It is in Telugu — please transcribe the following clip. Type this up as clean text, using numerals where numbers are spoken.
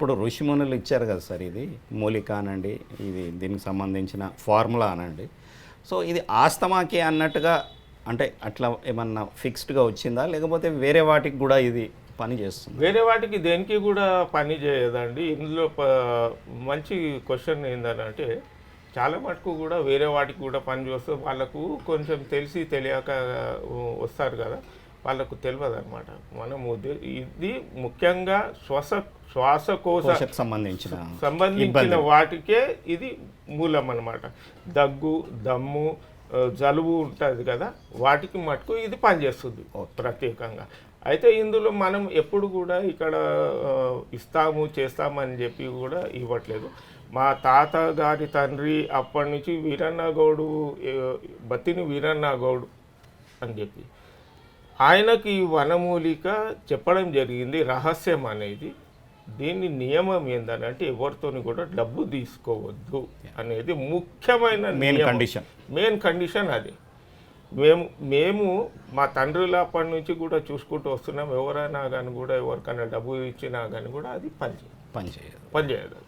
అప్పుడు ఋషిమునులు ఇచ్చారు కదా సార్, ఇది మూలిక అనండి, ఇది దీనికి సంబంధించిన ఫార్ములా అనండి. సో ఇది ఆస్తమాకి అన్నట్టుగా అంటే అట్లా ఏమన్నా ఫిక్స్డ్గా వచ్చిందా, లేకపోతే వేరే వాటికి కూడా ఇది పని చేస్తుంది? వేరే వాటికి దేనికి కూడా పని చేయదండి. ఇందులో మంచి క్వశ్చన్ ఏంటంటే చాలా మటుకు కూడా వేరే వాటికి కూడా పని చేస్తూ వాళ్ళకు కొంచెం తెలిసి తెలియక వస్తారు కదా, వాళ్ళకు తెలియదు అనమాట. మనము ఇది ముఖ్యంగా శ్వాసకోశ సంబంధించిన వాటికే ఇది మూలం అనమాట. దగ్గు, దమ్ము, జలుబు ఉంటుంది కదా, వాటికి మటుకు ఇది పనిచేస్తుంది ప్రత్యేకంగా. అయితే ఇందులో మనం ఎప్పుడు కూడా ఇక్కడ చేస్తామని చెప్పి కూడా ఇవ్వట్లేదు. మా తాత గారి తండ్రి అప్పటి నుంచి వీరన్నగౌడు, బత్తిని వీరన్నగౌడు అని చెప్పి ఆయనకి వనమూలిక చెప్పడం జరిగింది. రహస్యం అనేది దీని నియమం ఏంటంటే ఎవరితోని కూడా డబ్బు తీసుకోవద్దు అనేది ముఖ్యమైన మెయిన్ కండిషన్ అది. మేము మా తండ్రుల అప్పటి నుంచి కూడా చూసుకుంటూ వస్తున్నాం. ఎవరైనా కానీ కూడా ఎవరికైనా డబ్బు ఇచ్చినా కానీ కూడా అది పనిచేయదు.